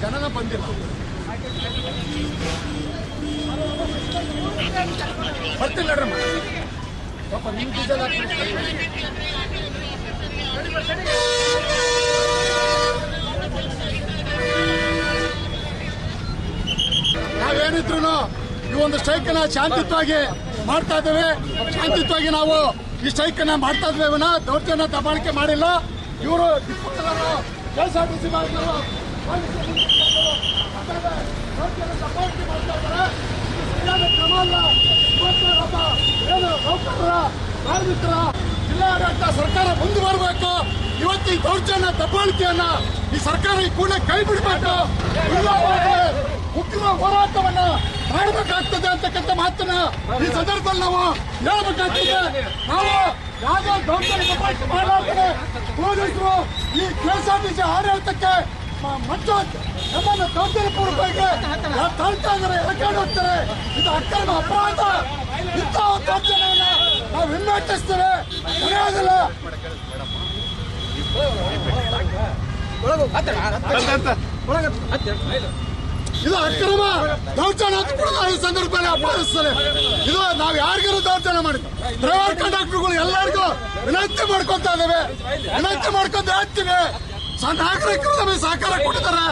ಜನನ ಬಂದಿಲ್ಲ ಬರ್ತಿಲ್ಲ ನೋಡ್ರಮ್ಮ ಸ್ವಲ್ಪ ನಿಮ್ ಡೀಸೆಲ್ ನಾವೇನಿದ್ರು ಈ ಒಂದು ಸ್ಟ್ರೈಕ್ ಅನ್ನ ಶಾಂತಿಯುತವಾಗಿ ಮಾಡ್ತಾ ಇದ್ದೇವೆ. ಶಾಂತಿಯುತವಾಗಿ ನಾವು ಈ ಸ್ಟ್ರೈಕ್ ಅನ್ನ ಮಾಡ್ತಾ ಇದ್ದೇವೆ. ದೌರ್ಜನ್ಯ ದಬ್ಬಾಳಿಕೆ ಮಾಡಿಲ್ಲ. ಇವರು ಕೆಎಸ್ಆರ್ಟಿಸಿ ಮಾಡಿದ್ರು ದಬ್ಬಾಳಿಕೆ ಮಾಡ್ತಾ ಇದ್ದಾರೆ. ಸರಿಯಾದ ಕ್ರಮ ಅಲ್ಲ. ಏನು ನೌಕರರ ಕಾರ್ಮಿಕರ ಜಿಲ್ಲಾಡಳಿತ ಸರ್ಕಾರ ಮುಂದುವರಬೇಕು. ಇವತ್ತು ಈ ದೌರ್ಜನ್ಯ ದಬ್ಬಾಳಿಕೆಯನ್ನ ಈ ಸರ್ಕಾರ ಈ ಕೂಡಲೇ ಕೈ ಬಿಡಬೇಕು. ಉಗ್ರ ಹೋರಾಟವನ್ನ ಮಾಡಬೇಕಾಗ್ತದೆ ಅಂತಕ್ಕಂಥ ಮಾತನ್ನ ಈ ಸಂದರ್ಭದಲ್ಲಿ ನಾವು ಹೇಳಬೇಕಾಗ್ತದೆ. ನಾವು ಯಾವುದೇ ದೌರ್ಜನ್ಯ ದಬ್ಬಾಳಿಕೆ ಮಾಡಲಾರ್ದೆ ಪೊಲೀಸರು ಈ ಕೆಎಸ್ಆರ್ಟಿಸಿ ಆಡಳಿತಕ್ಕೆ ನಮ್ಮನ್ನು ದೌರ್ಜನ್ಯ ಪೂರ್ವಕವಾಗಿ ತಳ್ತಾ ಇದ್ದಾರೆ, ಎಳ್ಕೊಂಡು ಹೋಗ್ತಾರೆ. ಇದು ಅಕ್ರಮ ಅಪರಾಧ. ಇಂಥ ದೌರ್ಜನ್ಯವನ್ನ ನಾವು ಹಿಮ್ಮೆಟ್ಟಿಸ್ತೇವೆ. ನಡೆಯೋದಿಲ್ಲ. ಇದು ಅಕ್ರಮ ದೌರ್ಜನ್ಯ ಅಂತ ಕೂಡ ಈ ಸಂದರ್ಭದಲ್ಲಿ ಅಪರಾಧಿಸ್ತಾರೆ. ಇದು ನಾವು ಯಾರಿಗೂ ದೌರ್ಜನ್ಯ ಮಾಡಿದ್ವಿ. ಡ್ರೈವರ್ ಕಂಡಕ್ಟರ್ಗಳು ಎಲ್ಲರಿಗೂ ವಿನಂತಿ ಮಾಡ್ಕೊಂತ ಇದ್ದೇವೆ. ವಿನಂತಿ ಮಾಡ್ಕೊಂತ ಹೇಳ್ತೀವಿ. ನಾಗರಿಕರು ನಮಗೆ ಸಹಕಾರ ಕೊಡ್ತಾರೆ.